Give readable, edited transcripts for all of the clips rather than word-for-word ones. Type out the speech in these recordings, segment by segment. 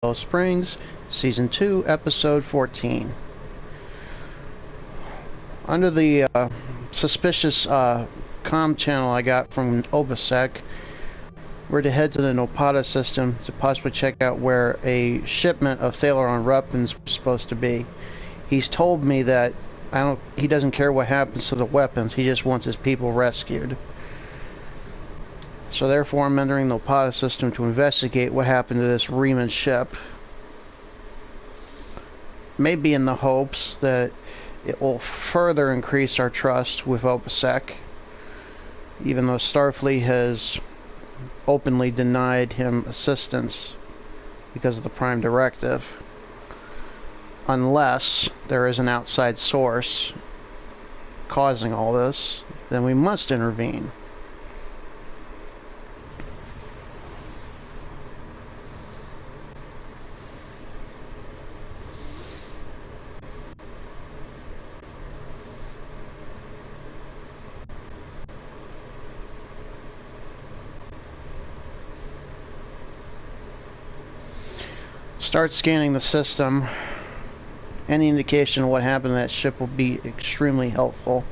Yellow Springs, Season 2, Episode 14. Under the suspicious comm channel I got from OBSEC, we're to head to the Nopata system to possibly check out where a shipment of Thalaron weapons was supposed to be. He's told me that he doesn't care what happens to the weapons, he just wants his people rescued. So therefore I'm entering the Nopata system to investigate what happened to this Riemann ship. Maybe in the hopes that it will further increase our trust with OPSEC, even though Starfleet has openly denied him assistance because of the Prime Directive. Unless there is an outside source causing all this, then we must intervene. Start scanning the system. Any indication of what happened to that ship will be extremely helpful.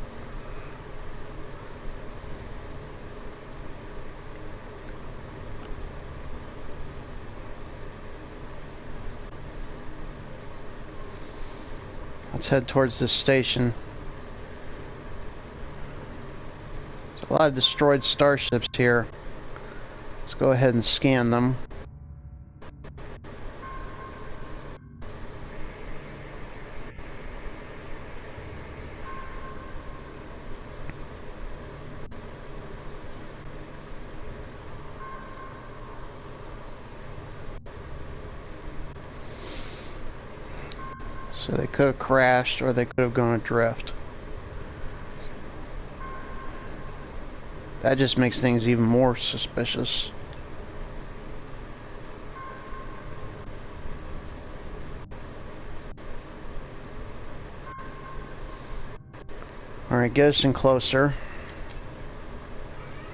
Let's head towards this station. There's a lot of destroyed starships here. Let's go ahead and scan them. So they could have crashed or they could have gone adrift. That just makes things even more suspicious. Alright, get us in closer.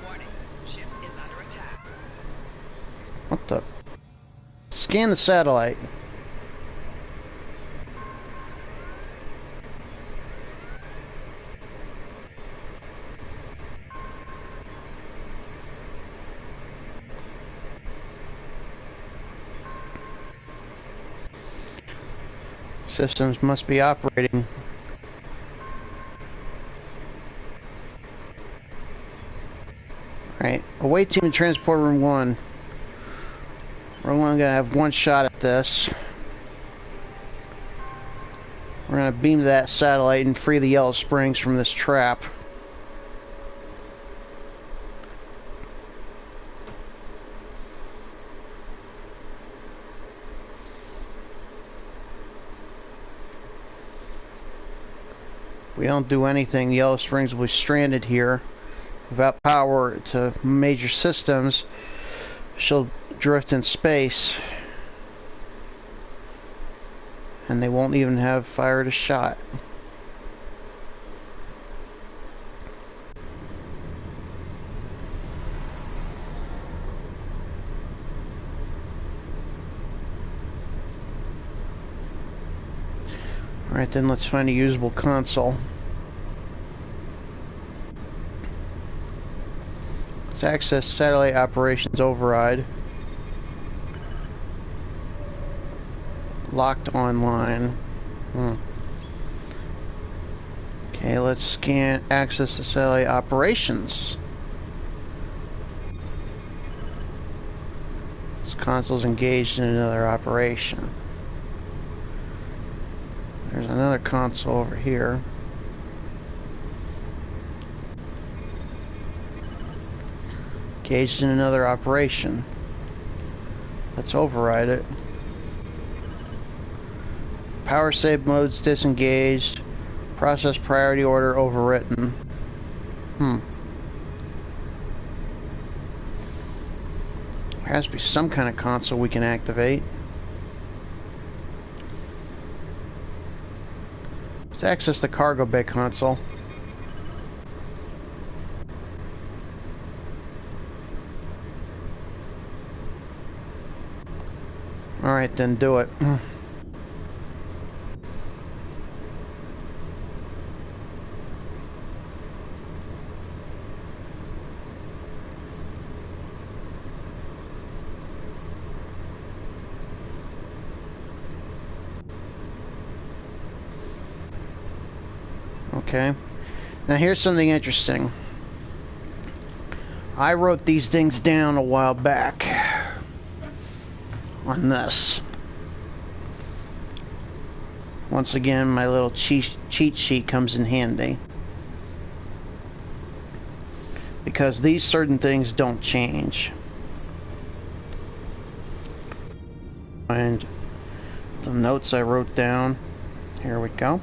Warning, ship is under attack. What the? Scan the satellite. Systems must be operating. Alright, await team in transport room 1. We're only gonna have one shot at this. We're gonna beam to that satellite and free the Yellow Springs from this trap. If we don't do anything, the Yellow Springs will be stranded here. Without power to major systems, she'll drift in space. And they won't even have fired a shot. Alright, then let's find a usable console. Let's access satellite operations override. Locked online. Okay, let's access the satellite operations. This console's engaged in another operation. There's another console over here. Engaged in another operation. Let's override it. Power save modes disengaged. Process priority order overwritten. There has to be some kind of console we can activate. Let's access the cargo bay console. Alright, then do it. Okay. Now here's something interesting. I wrote these things down a while back on this. Once again, my little cheat sheet comes in handy. Because these certain things don't change. And the notes I wrote down. Here we go.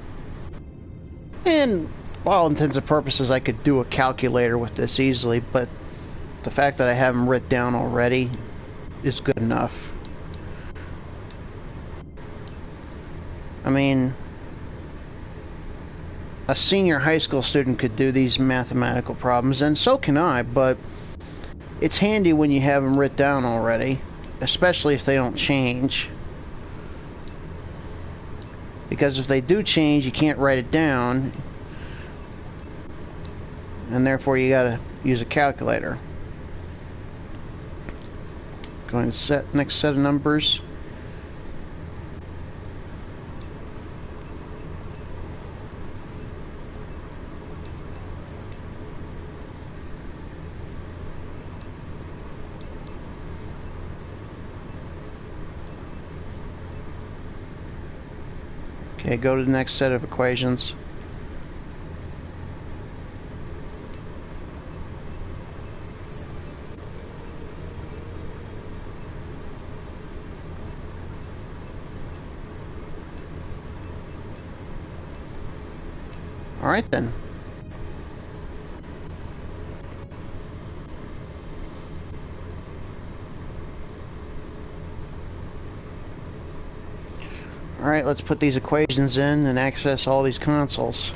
And for all intents and purposes, I could do a calculator with this easily, but the fact that I have them written down already is good enough. I mean, a senior high school student could do these mathematical problems, and so can I, but it's handy when you have them written down already, especially if they don't change. Because if they do change, you can't write it down, and therefore you gotta use a calculator. Going to set next set of numbers. Okay, go to the next set of equations. Alright then. Alright, let's put these equations in and access all these consoles.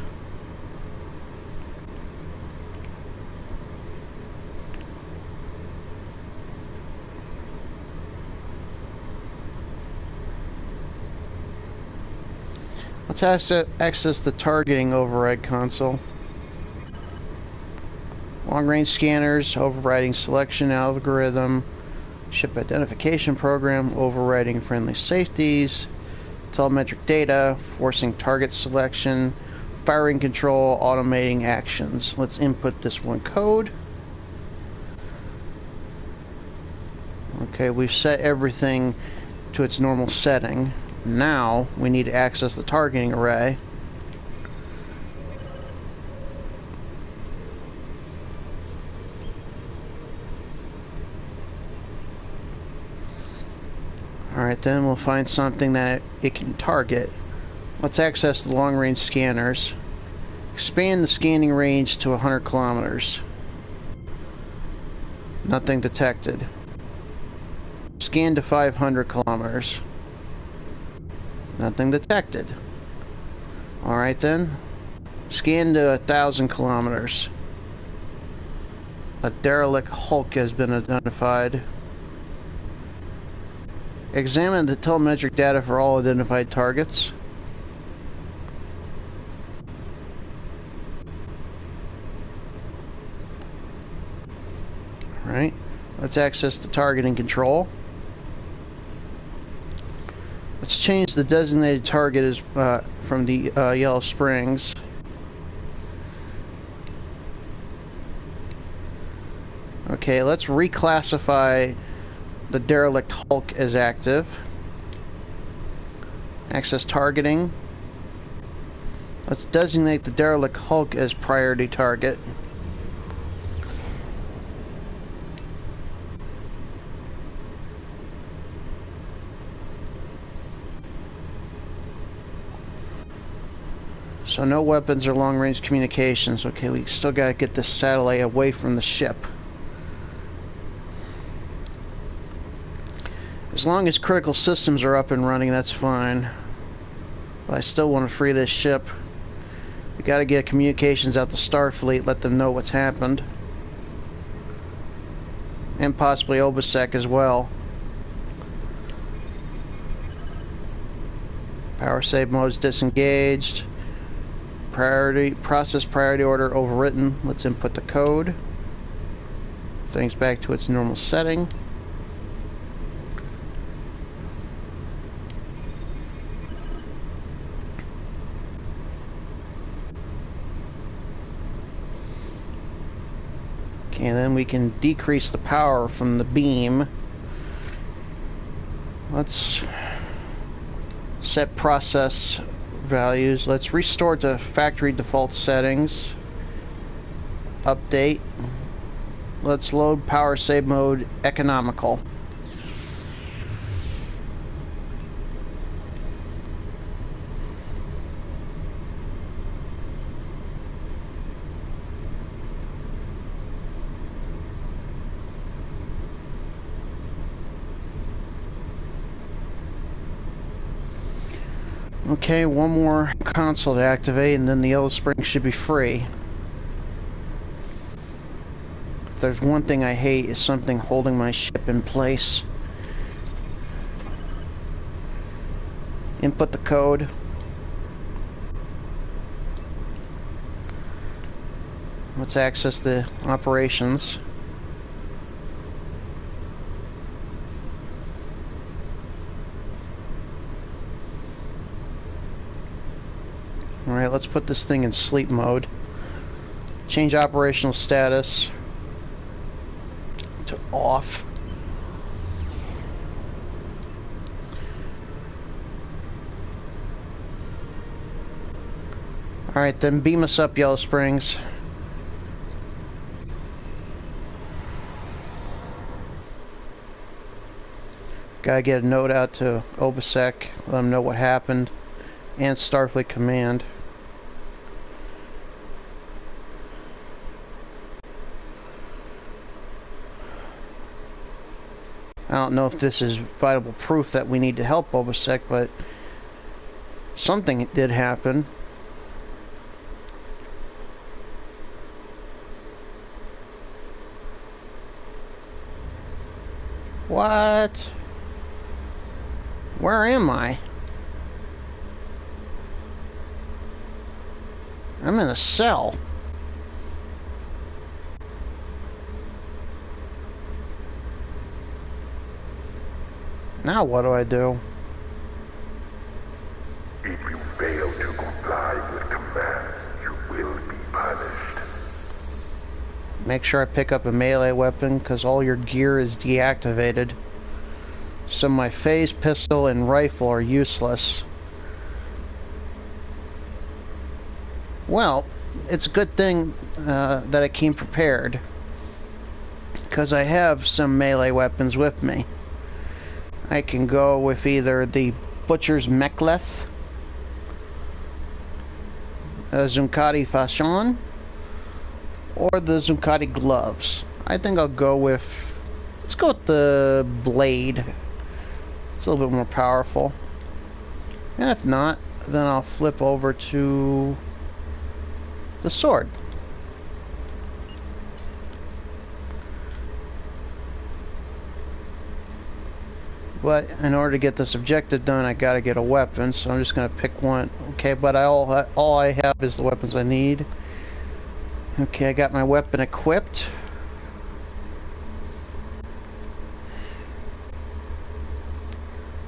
Let's access the targeting override console. Long-range scanners, overriding selection algorithm, ship identification program, overriding friendly safeties, telemetric data, forcing target selection, firing control, automating actions. Let's input this one code. Okay, we've set everything to its normal setting. Now we need to access the targeting array. Alright, then we'll find something that it can target. Let's access the long-range scanners. Expand the scanning range to 100 kilometers. Nothing detected. Scan to 500 kilometers. Nothing detected. Alright then. Scan to 1,000 kilometers. A derelict hulk has been identified. Examine the telemetric data for all identified targets. Alright. Let's access the targeting control. Let's change the designated target as from the Yellow Springs. Okay, let's reclassify the derelict hulk as active. Access targeting. Let's designate the derelict hulk as priority target. So no weapons or long-range communications. Okay, we still gotta get this satellite away from the ship. As long as critical systems are up and running, that's fine. But I still want to free this ship. We gotta get communications out to Starfleet, let them know what's happened. And possibly OBSEC as well. Power save mode is disengaged. Process priority order overwritten. Let's input the code. Things back to its normal setting. Okay, and then we can decrease the power from the beam. Let's set process values. Let's restore to factory default settings. Update. Let's load power save mode economical. Okay, one more console to activate and then the yellow spring should be free. If there's one thing I hate, is something holding my ship in place. Input the code. Let's access the operations. Alright, let's put this thing in sleep mode. Change operational status to off. Alright, then beam us up, Yellow Springs. Gotta get a note out to OBSEC, let them know what happened, and Starfleet Command. I don't know if this is vital proof that we need to help OBSEC, but something did happen. What? Where am I? I'm in a cell. Now what do I do? If you fail to comply with commands, you will be punished. Make sure I pick up a melee weapon, because all your gear is deactivated. So my phase pistol and rifle are useless. Well, it's a good thing that I came prepared, because I have some melee weapons with me. I can go with either the Butcher's Mek'leth, Zuncati Fashion, or the Zuncati Gloves. I think I'll go with... let's go with the Blade. It's a little bit more powerful. And if not, then I'll flip over to the sword. But in order to get this objective done, I gotta get a weapon, so I'm just gonna pick one. Okay, but all I have is the weapons I need. Okay, I got my weapon equipped.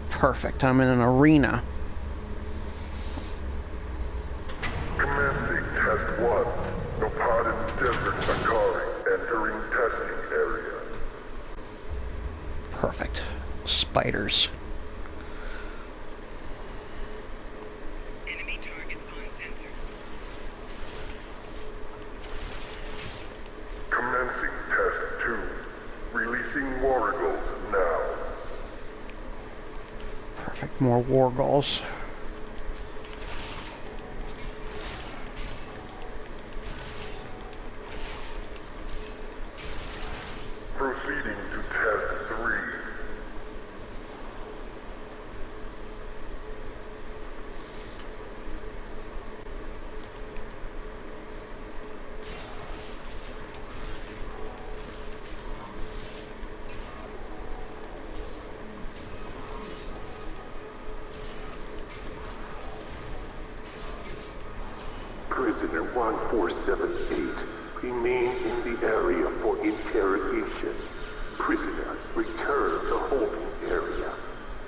Perfect, I'm in an arena. Commencing test 1. Nopodin Desert Akari entering testing area. Perfect. Spiders. Enemy targets on sensor. Commencing test 2. Releasing Wargles now. Perfect, more Wargulls. Proceeding to test 3. Prisoner 1478 remain in the area for interrogation. Prisoners, return to holding area.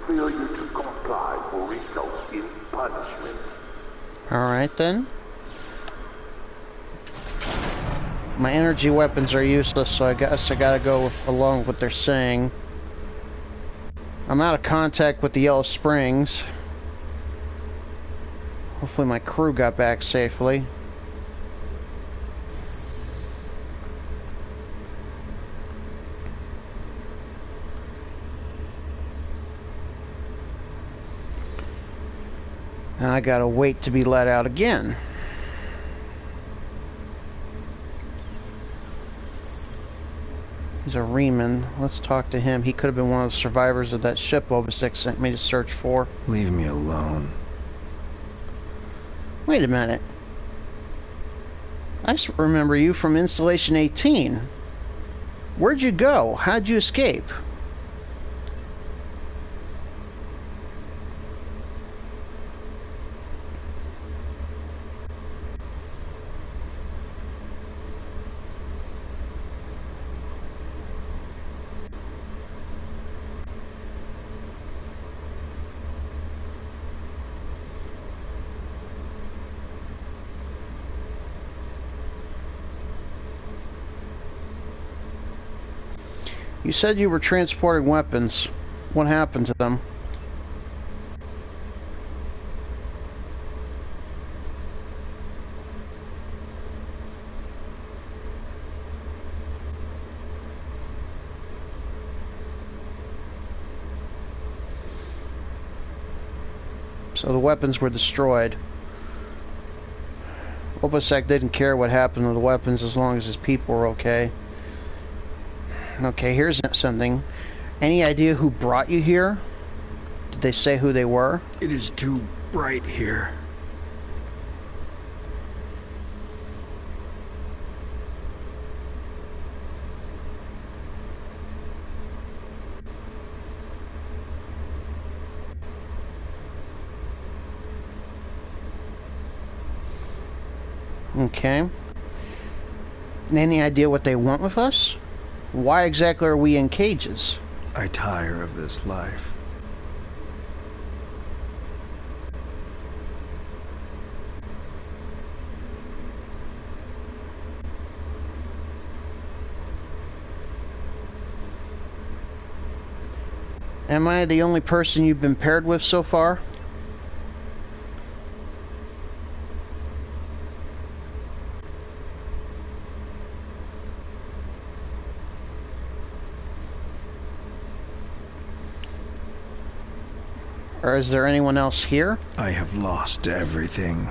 Failure to comply will result in punishment. Alright then. My energy weapons are useless, so I guess I gotta go along with what they're saying. I'm out of contact with the Yellow Springs. Hopefully my crew got back safely. Now I gotta wait to be let out again. He's a Riemann. Let's talk to him. He could have been one of the survivors of that ship Obasek sent me to search for. Leave me alone. Wait a minute. I remember you from Installation 18. Where'd you go? How'd you escape? You said you were transporting weapons. What happened to them? So the weapons were destroyed. Obasek didn't care what happened to the weapons as long as his people were okay. Okay, here's something. Any idea who brought you here? Did they say who they were? It is too bright here. Okay. Any idea what they want with us? Why exactly are we in cages? I tire of this life. Am I the only person you've been paired with so far? Or is there anyone else here? I have lost everything.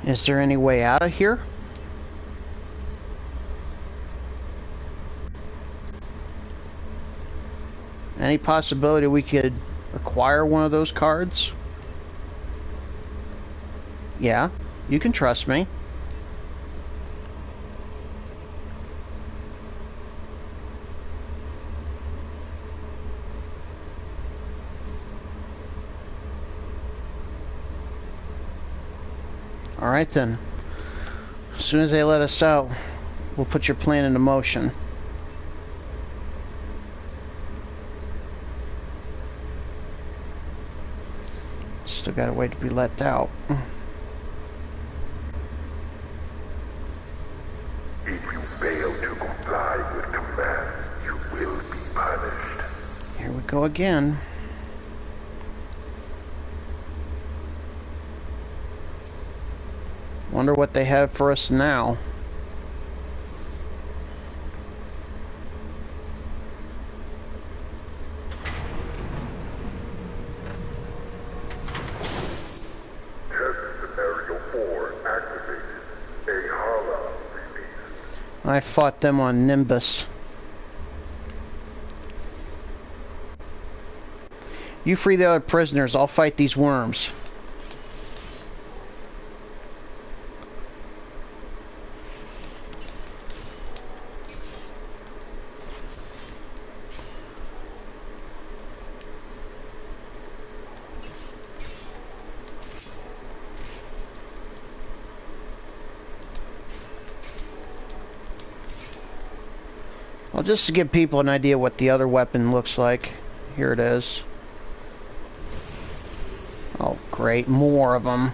Is there any way out of here? Any possibility we could acquire one of those cards? Yeah, you can trust me. Alright then. As soon as they let us out, we'll put your plan into motion. Still gotta wait to be let out. If you fail to comply with commands, you will be punished. Here we go again. Wonder what they have for us now. Test scenario 4 activated. A Hala released. I fought them on Nimbus. You free the other prisoners, I'll fight these worms. Well, just to give people an idea what the other weapon looks like, here it is. Oh, great, more of them.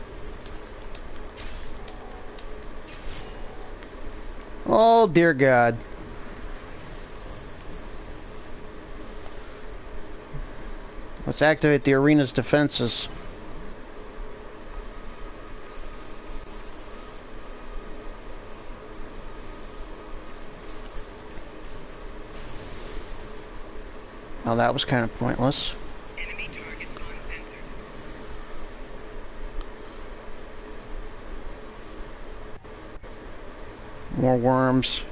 Oh, dear God. Let's activate the arena's defenses. Well, that was kind of pointless. Enemy targets uncensored. More worms.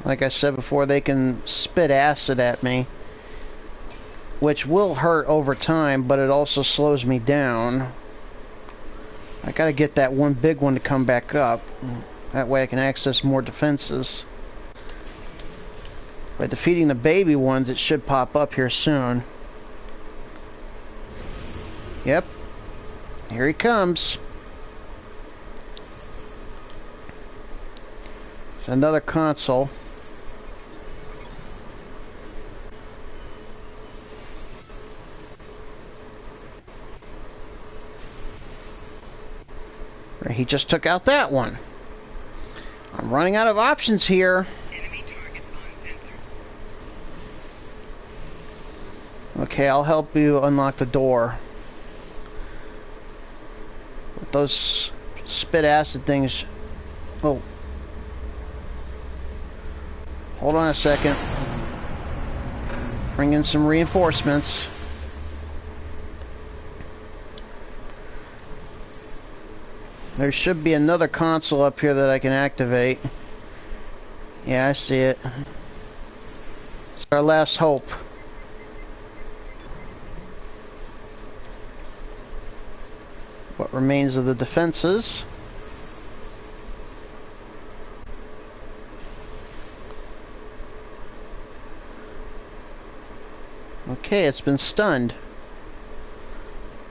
Like I said before, they can spit acid at me, which will hurt over time, but it also slows me down. I gotta get that one big one to come back up. That way I can access more defenses. By defeating the baby ones, it should pop up here soon. Yep. Here he comes. There's another console. He just took out that one. I'm running out of options here. Enemy targets uncensored. Okay, I'll help you unlock the door. With those spit acid things. Oh. Hold on a second. Bring in some reinforcements. There should be another console up here that I can activate. Yeah, I see it. It's our last hope. What remains of the defenses? Okay, it's been stunned.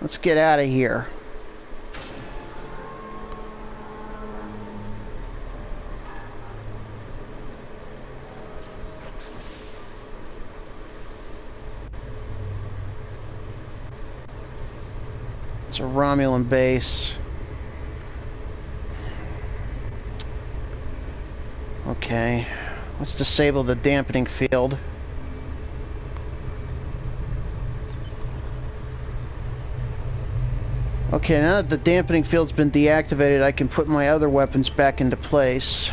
Let's get out of here. It's a Romulan base. Okay, let's disable the dampening field. Okay, now that the dampening field's been deactivated, I can put my other weapons back into place.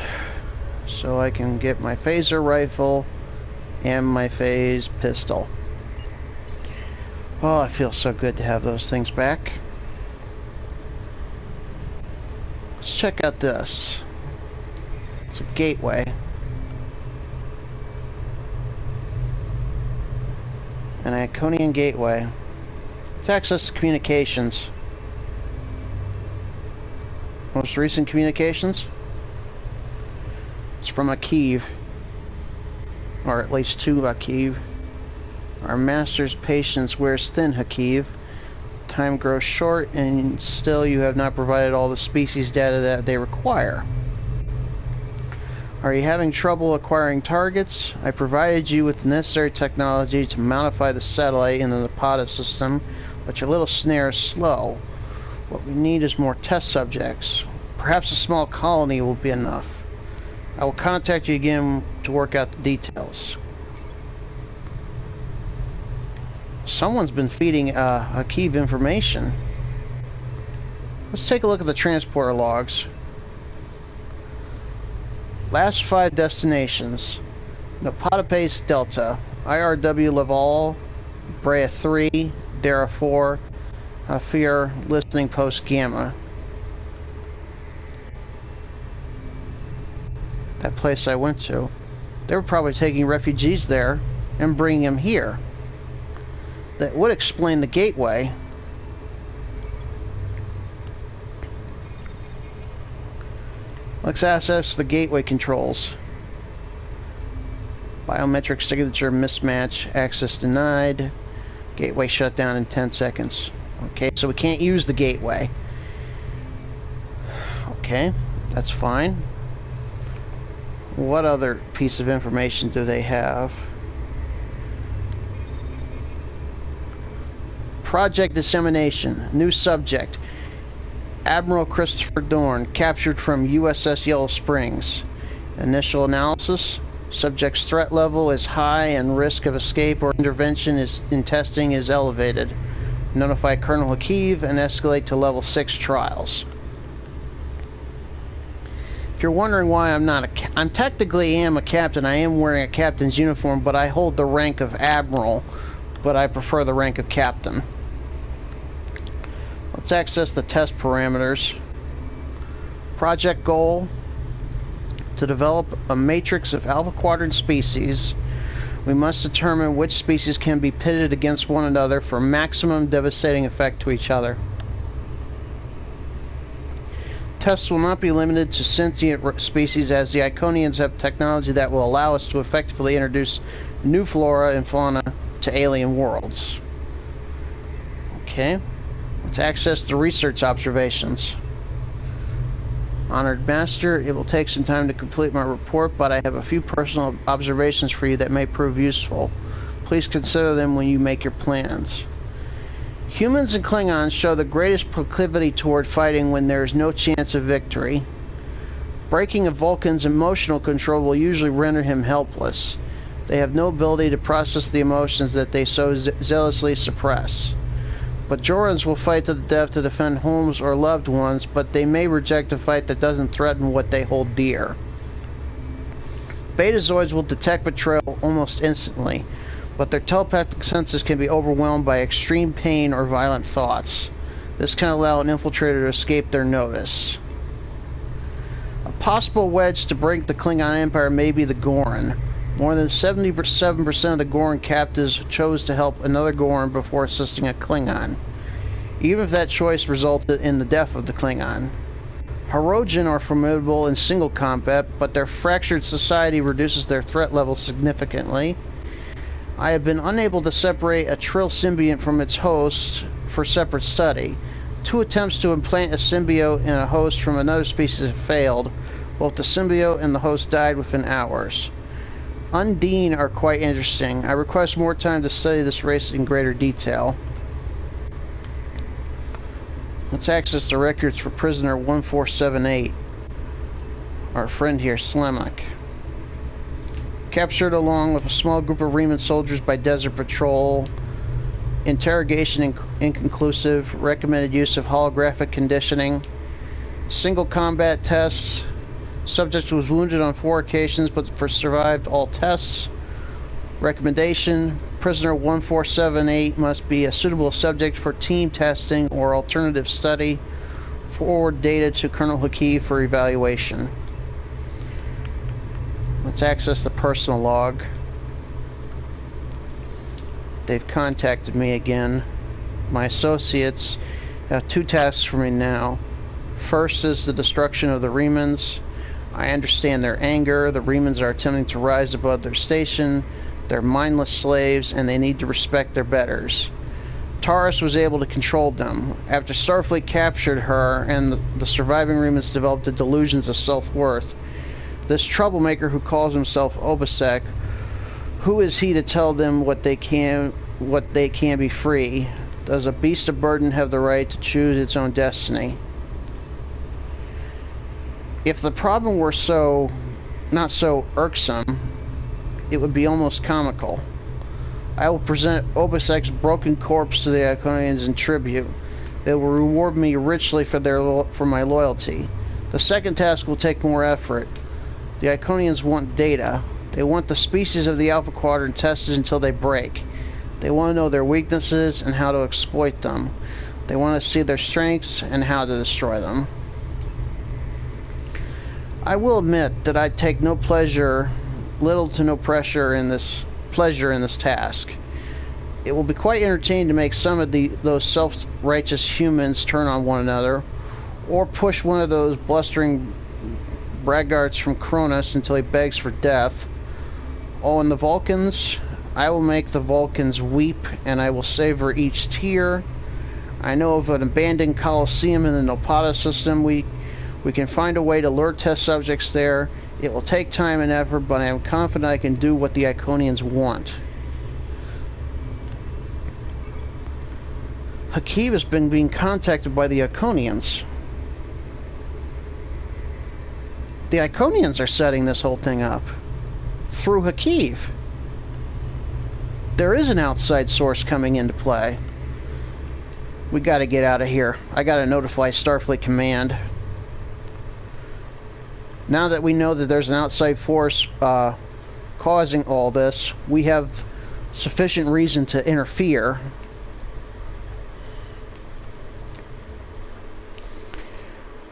So I can get my phaser rifle and my phase pistol. Oh, it feels so good to have those things back. Let's check out this. It's a gateway. An Iconian gateway. Let's access the communications. Most recent communications? It's from Akiv. Or at least to Akiv. Our master's patience wears thin, Akiv. Time grows short, and still you have not provided all the species data that they require. Are you having trouble acquiring targets? I provided you with the necessary technology to mountify the satellite in the Napata system, but your little snare is slow. What we need is more test subjects. Perhaps a small colony will be enough. I will contact you again to work out the details. Someone's been feeding Akiv information. Let's take a look at the transporter logs. Last 5 destinations. Napata Base Delta, IRW Laval, Brea 3, Dara 4, Hafir Listening Post Gamma. That place I went to. They were probably taking refugees there and bringing them here. That would explain the gateway. Let's access the gateway controls. Biometric signature mismatch, access denied. Gateway shut down in 10 seconds. Okay, so we can't use the gateway. Okay, that's fine. What other piece of information do they have? Project dissemination. New subject. Admiral Christopher Dorn, captured from USS Yellow Springs. Initial analysis. Subject's threat level is high and risk of escape or intervention in testing is elevated. Notify Colonel Hakeev and escalate to level 6 trials. If you're wondering why I'm technically am a captain. I am wearing a captain's uniform, but I hold the rank of admiral, but I prefer the rank of captain. Let's access the test parameters. Project goal: to develop a matrix of Alpha Quadrant species. We must determine which species can be pitted against one another for maximum devastating effect to each other. Tests will not be limited to sentient species, as the Iconians have technology that will allow us to effectively introduce new flora and fauna to alien worlds. Okay, let's access the research observations. Honored Master, it will take some time to complete my report, but I have a few personal observations for you that may prove useful. Please consider them when you make your plans. Humans and Klingons show the greatest proclivity toward fighting when there is no chance of victory. Breaking a Vulcan's emotional control will usually render him helpless. They have no ability to process the emotions that they so zealously suppress. But Jorans will fight to the death to defend homes or loved ones, but they may reject a fight that doesn't threaten what they hold dear. Betazoids will detect betrayal almost instantly, but their telepathic senses can be overwhelmed by extreme pain or violent thoughts. This can allow an infiltrator to escape their notice. A possible wedge to break the Klingon Empire may be the Goran. More than 77% of the Goran captives chose to help another Goran before assisting a Klingon, even if that choice resulted in the death of the Klingon. Hirogen are formidable in single combat, but their fractured society reduces their threat level significantly. I have been unable to separate a Trill symbiont from its host for separate study. 2 attempts to implant a symbiote in a host from another species have failed. Both the symbiote and the host died within hours. Undine are quite interesting. I request more time to study this race in greater detail. Let's access the records for prisoner 1478. Our friend here, Slemek. Captured along with a small group of Reman soldiers by Desert Patrol. Interrogation inconclusive. Recommended use of holographic conditioning. Single combat tests. Subject was wounded on 4 occasions, but survived all tests. Recommendation: prisoner 1478 must be a suitable subject for team testing or alternative study. Forward data to Colonel Hakeev for evaluation. Let's access the personal log. They've contacted me again. My associates have 2 tasks for me now. First is the destruction of the Remans. I understand their anger. The Remans are attempting to rise above their station. They're mindless slaves, and they need to respect their betters. Taurus was able to control them. After Starfleet captured her, and the surviving Remans developed the delusions of self-worth, this troublemaker who calls himself Obasek, who is he to tell them what they can be free? Does a beast of burden have the right to choose its own destiny? If the problem were not so irksome, it would be almost comical. I will present Obasek's broken corpse to the Iconians in tribute. They will reward me richly for my loyalty. The second task will take more effort. The Iconians want data. They want the species of the Alpha Quadrant tested until they break. They want to know their weaknesses and how to exploit them. They want to see their strengths and how to destroy them. I will admit that I take little to no pleasure in this task. It will be quite entertaining to make some of those self-righteous humans turn on one another, or push one of those blustering braggarts from Cronus until he begs for death. Oh, and the Vulcans, I will make the Vulcans weep, and I will savor each tear. I know of an abandoned Colosseum in the Nopata system. We can find a way to lure test subjects there. It will take time and effort, but I am confident I can do what the Iconians want. Hakiv has been being contacted by the Iconians. The Iconians are setting this whole thing up through Hakiv. There is an outside source coming into play. We gotta get out of here. I gotta notify Starfleet Command. Now that we know that there's an outside force causing all this, we have sufficient reason to interfere.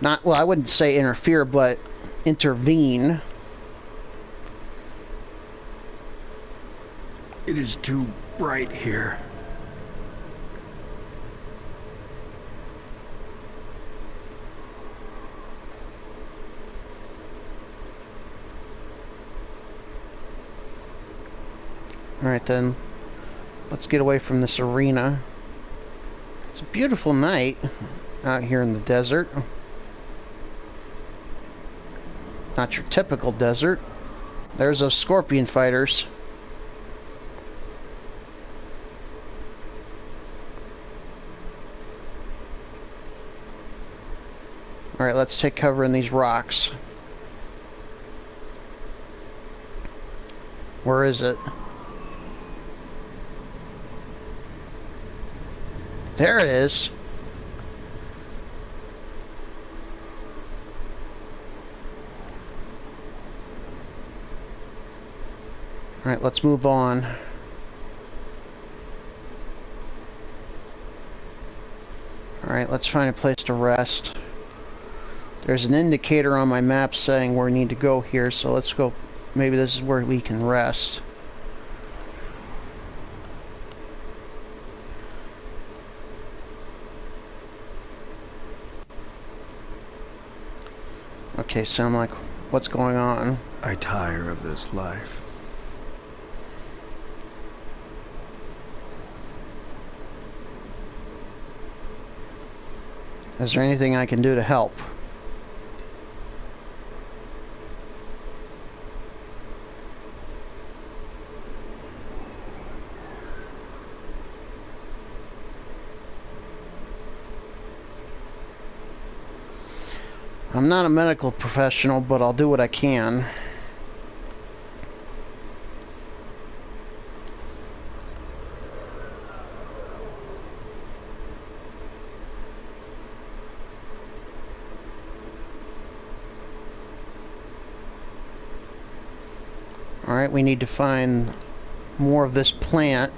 Not, well, I wouldn't say interfere, but intervene. It is too bright here. Alright then, let's get away from this arena. It's a beautiful night out here in the desert. Not your typical desert. There's those scorpion fighters. Alright, let's take cover in these rocks. Where is it? There it is. Alright, let's move on. Alright, let's find a place to rest. There's an indicator on my map saying where we need to go here, so let's go. Maybe this is where we can rest. Okay, so I'm like, what's going on? I tire of this life. Is there anything I can do to help? I'm not a medical professional, but I'll do what I can. Alright, we need to find more of this plant.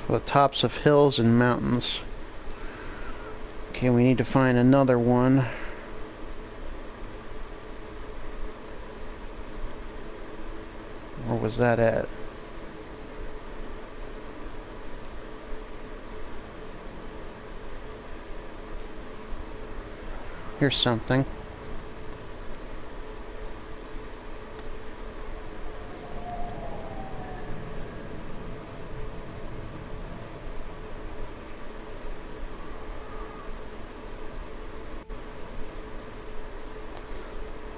The tops of hills and mountains. Okay, we need to find another one. Where was that at? Here's something.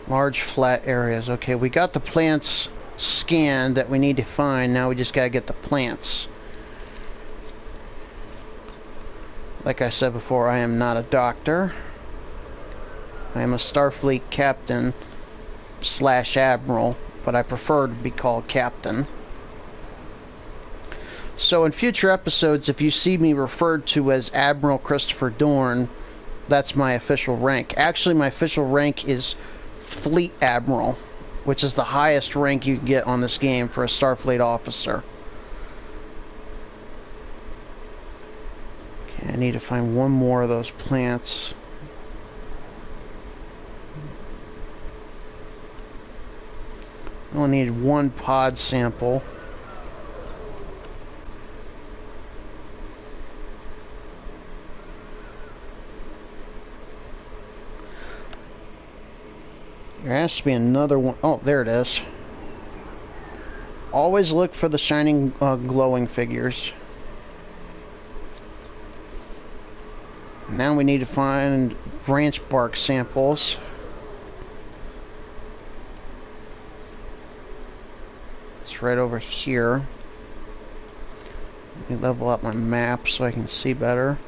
Large flat areas. Okay, we got the plants scanned that we need to find. Now we just gotta get the plants. Like I said before, I am not a doctor. I am a Starfleet captain / admiral, but I prefer to be called captain. So in future episodes, if you see me referred to as Admiral Christopher Dorn, that's my official rank. Actually, my official rank is Fleet Admiral, which is the highest rank you can get on this game for a Starfleet officer. Okay, I need to find one more of those plants. Only need one pod sample. There has to be another one. Oh, there it is. Always look for the shining, glowing figures. Now we need to find branch bark samples. It's right over here. Let me level up my map so I can see better.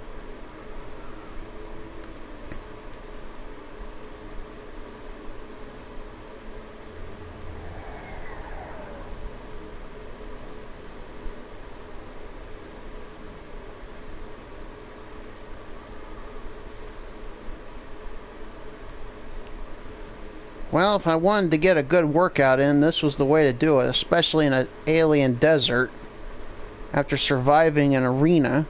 Well, if I wanted to get a good workout in, this was the way to do it, especially in an alien desert after surviving an arena.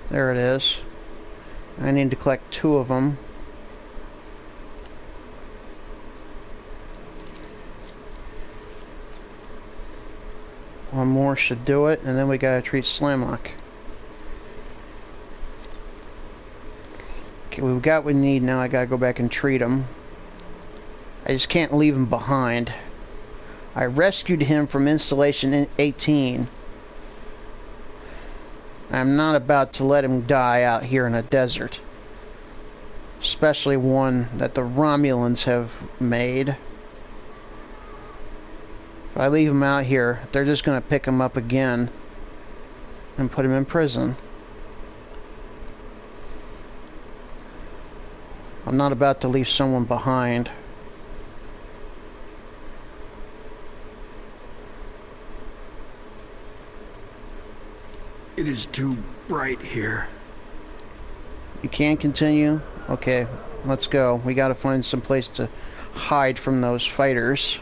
There it is. I need to collect 2 of them. One more should do it, and then we gotta treat Slamlock. Okay, we've got what we need now. I gotta go back and treat him. I just can't leave him behind. I rescued him from installation in 18. I'm not about to let him die out here in a desert. Especially one that the Romulans have made. If I leave him out here, they're just going to pick him up again and put him in prison. I'm not about to leave someone behind. It is too bright here. You can't continue? Okay, let's go. We got to find some place to hide from those fighters.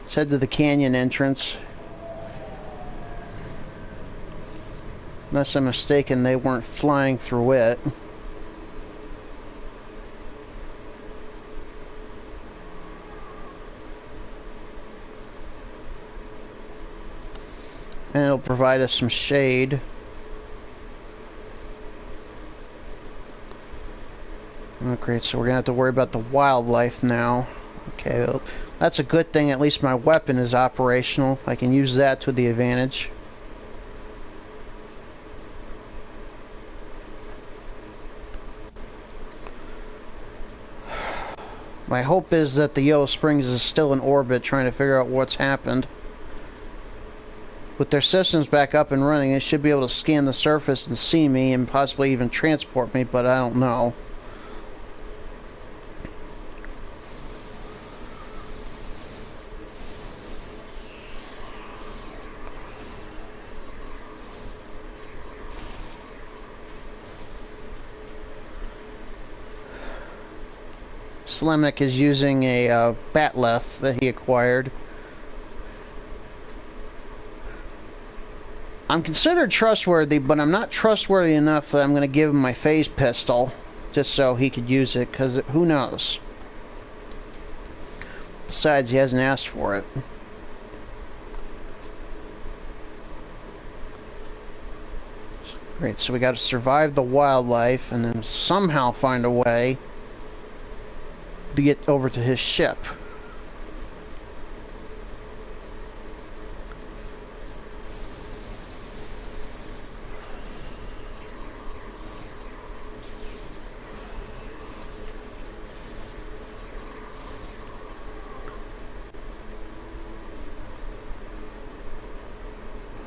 Let's head to the canyon entrance. Unless I'm mistaken, they weren't flying through it. And it'll provide us some shade. Oh great, so we're gonna have to worry about the wildlife now. Okay, well, that's a good thing. At least my weapon is operational. I can use that to the advantage. My hope is that the Yellow Springs is still in orbit trying to figure out what's happened. With their systems back up and running, they should be able to scan the surface and see me and possibly even transport me, but I don't know. Slemnik is using a Batleth that he acquired. I'm considered trustworthy, but I'm not trustworthy enough that I'm going to give him my phase pistol just so he could use it, because who knows? Besides, he hasn't asked for it. Great, so we got to survive the wildlife and then somehow find a way to get over to his ship.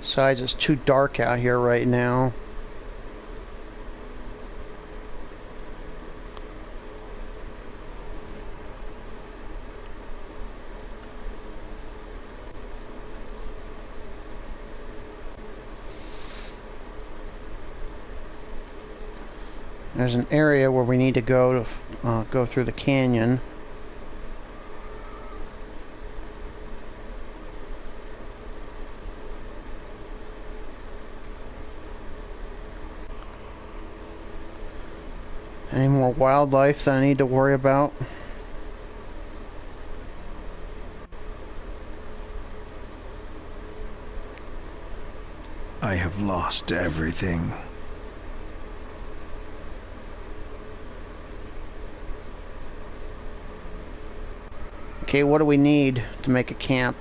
Besides, it's too dark out here right now. There's an area where we need to go to go through the canyon. Any more wildlife that I need to worry about? I have lost everything. Okay, what do we need to make a camp?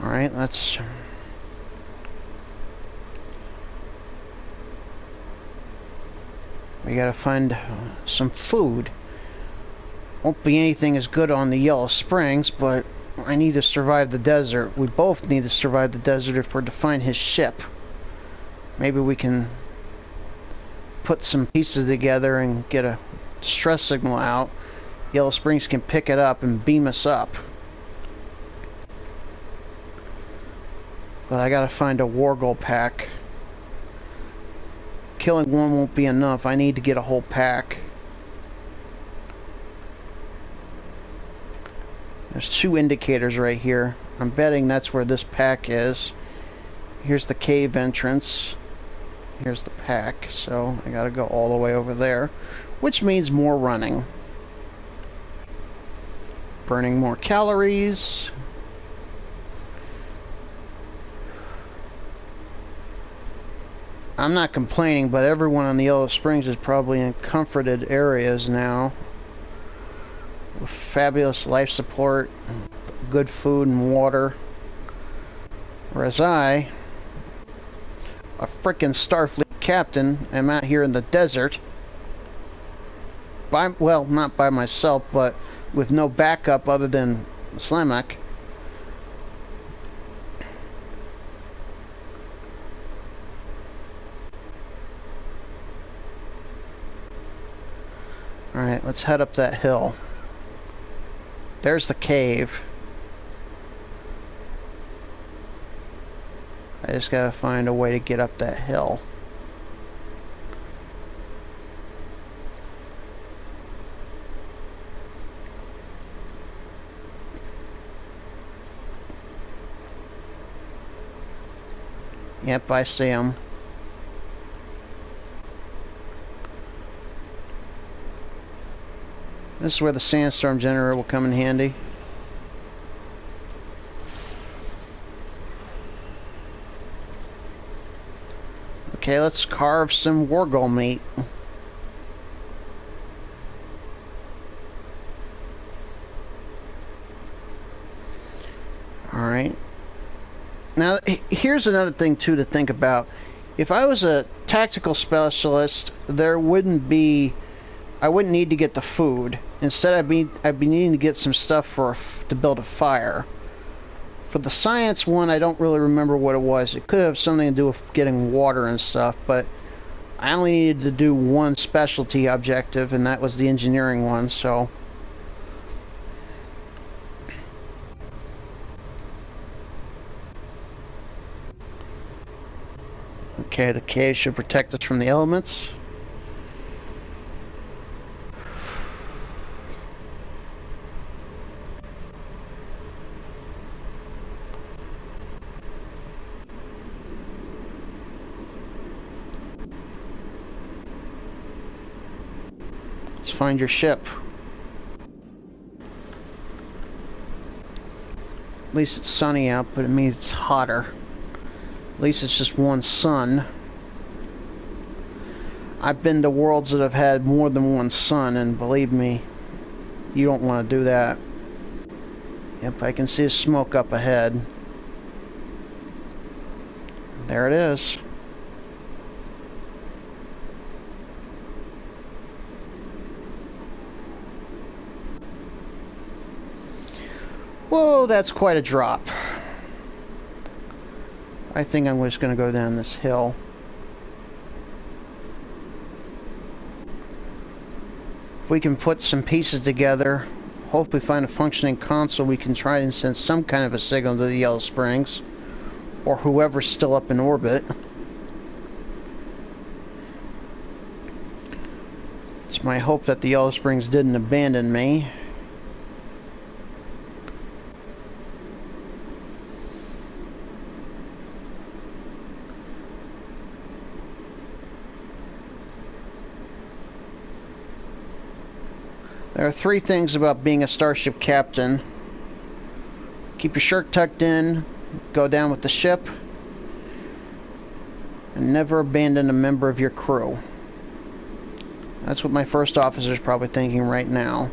Alright, we gotta find some food. Won't be anything as good on the Yellow Springs, but I need to survive the desert. We both need to survive the desert if we're to find his ship. Maybe we can put some pieces together and get a distress signal out. Yellow Springs can pick it up and beam us up. But I gotta find a Wargle pack. Killing one won't be enough. I need to get a whole pack. There's 2 indicators right here. I'm betting that's where this pack is. Here's the cave entrance. Here's the pack. So I gotta go all the way over there, which means more running. Burning more calories. I'm not complaining, but everyone on the Yellow Springs is probably in comforted areas now. With fabulous life support, good food and water. Whereas I, a frickin' Starfleet captain, am out here in the desert. Well, not by myself, but with no backup other than Slemek. Alright, let's head up that hill. There's the cave. I just gotta find a way to get up that hill. Yep, I see him. This is where the sandstorm generator will come in handy. Okay, let's carve some Wargle meat. Alright. Now, here's another thing, too, to think about. If I was a tactical specialist, I wouldn't need to get the food. Instead, I'd be needing to get some stuff to build a fire. For the science one, I don't really remember what it was. It could have something to do with getting water and stuff, but I only needed to do one specialty objective, and that was the engineering one, so... Okay, the cave should protect us from the elements. Let's find your ship. At least it's sunny out, but it means it's hotter. At least it's just one sun. I've been to worlds that have had more than one sun, and believe me, you don't want to do that. Yep, I can see the smoke up ahead. There it is. Whoa, that's quite a drop. I think I'm just going to go down this hill. If we can put some pieces together, hopefully find a functioning console, we can try and send some kind of a signal to the Yellow Springs, or whoever's still up in orbit. It's my hope that the Yellow Springs didn't abandon me. There are 3 things about being a starship captain. Keep your shirt tucked in, go down with the ship, and never abandon a member of your crew. That's what my first officer is probably thinking right now.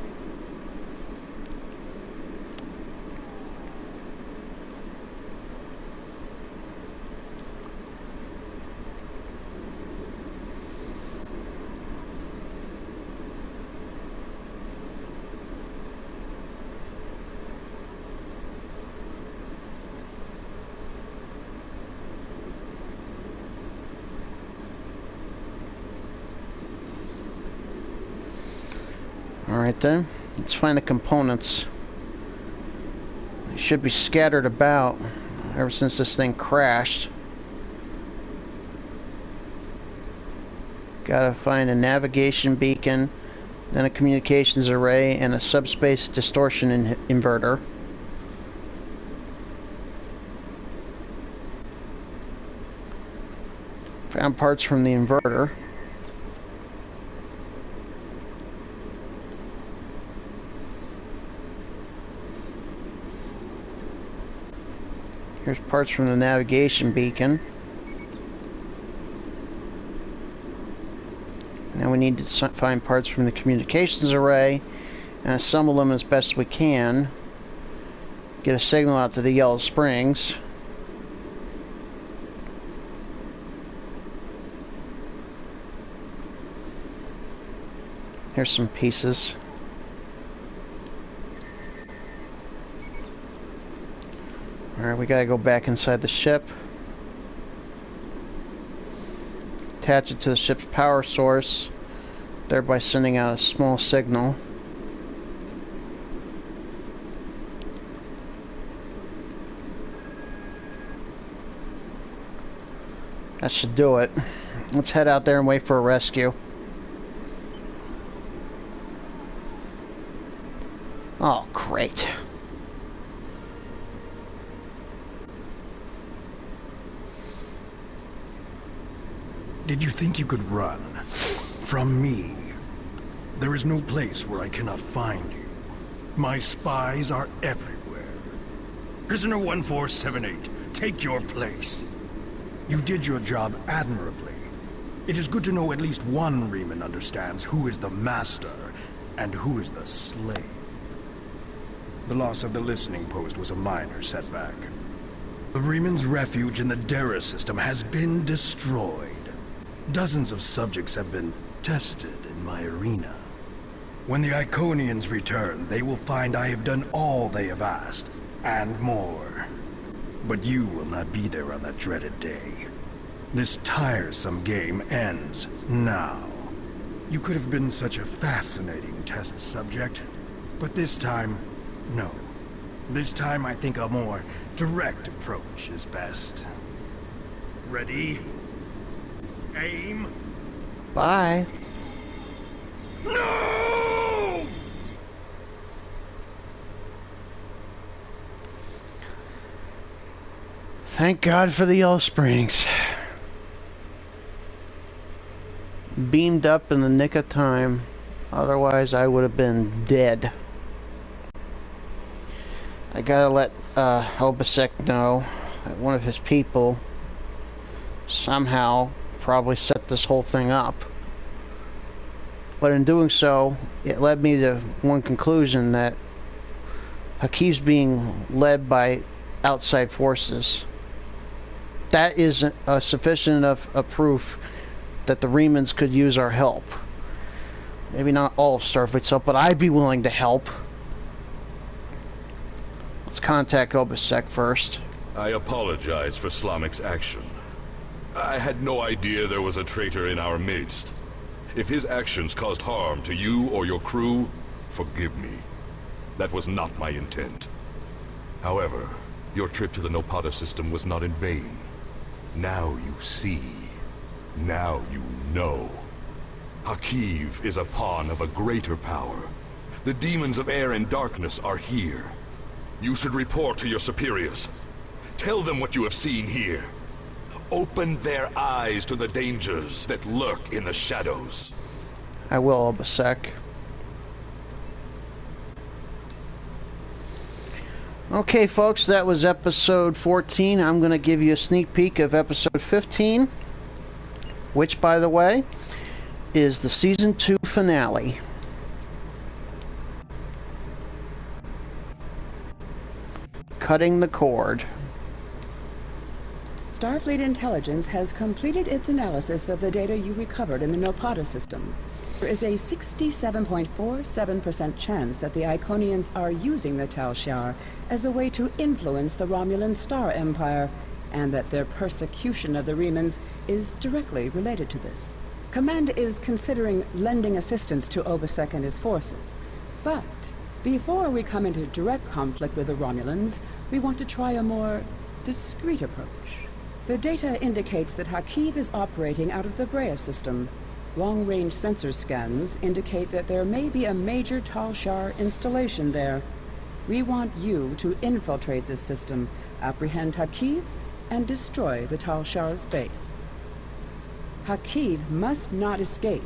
Alright then, let's find the components. They should be scattered about ever since this thing crashed. Gotta find a navigation beacon, then a communications array, and a subspace distortion inverter. Found parts from the inverter. Here's parts from the navigation beacon. Now we need to find parts from the communications array and assemble them as best we can. Get a signal out to the Yellow Springs. Here's some pieces. Alright, we gotta go back inside the ship. Attach it to the ship's power source, thereby sending out a small signal. That should do it. Let's head out there and wait for a rescue. Oh, great. Did you think you could run from me? There is no place where I cannot find you. My spies are everywhere. Prisoner 1478, take your place. You did your job admirably. It is good to know at least one Riemann understands who is the master and who is the slave. The loss of the listening post was a minor setback. The Riemann's refuge in the Dera system has been destroyed. Dozens of subjects have been tested in my arena. When the Iconians return, they will find I have done all they have asked, and more. But you will not be there on that dreaded day. This tiresome game ends now. You could have been such a fascinating test subject, but this time, no. This time I think a more direct approach is best. Ready? Aim. Bye. No! Thank God for the Yellow Springs. Beamed up in the nick of time. Otherwise, I would have been dead. I gotta let Obasek know that one of his people somehow probably set this whole thing up. But in doing so, it led me to one conclusion, that Hakiv's being led by outside forces. That is sufficient enough a proof that the Riemans could use our help. Maybe not all of Starfleet's help, but I'd be willing to help. Let's contact Obasek first. I apologize for Slamik's action. I had no idea there was a traitor in our midst. If his actions caused harm to you or your crew, forgive me. That was not my intent. However, your trip to the Nopata system was not in vain. Now you see. Now you know. Hakiv is a pawn of a greater power. The demons of air and darkness are here. You should report to your superiors. Tell them what you have seen here. Open their eyes to the dangers that lurk in the shadows. I will, Obasek. Okay, folks, that was episode 14. I'm going to give you a sneak peek of episode 15, which, by the way, is the season 2 finale. Cutting the cord. Starfleet Intelligence has completed its analysis of the data you recovered in the Nopata system. There is a 67.47% chance that the Iconians are using the Tal Shiar as a way to influence the Romulan Star Empire, and that their persecution of the Remans is directly related to this. Command is considering lending assistance to Obasek and his forces. But before we come into direct conflict with the Romulans, we want to try a more discreet approach. The data indicates that Hakiv is operating out of the Brea system. Long-range sensor scans indicate that there may be a major Tal Shiar installation there. We want you to infiltrate this system, apprehend Hakiv, and destroy the Tal Shiar's base. Hakiv must not escape.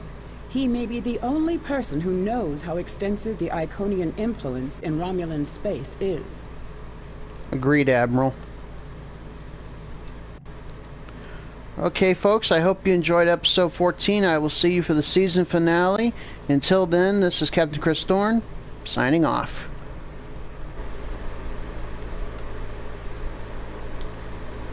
He may be the only person who knows how extensive the Iconian influence in Romulan space is. Agreed, Admiral. Okay, folks, I hope you enjoyed episode 14. I will see you for the season finale. Until then, this is Captain Chris Thorne, signing off.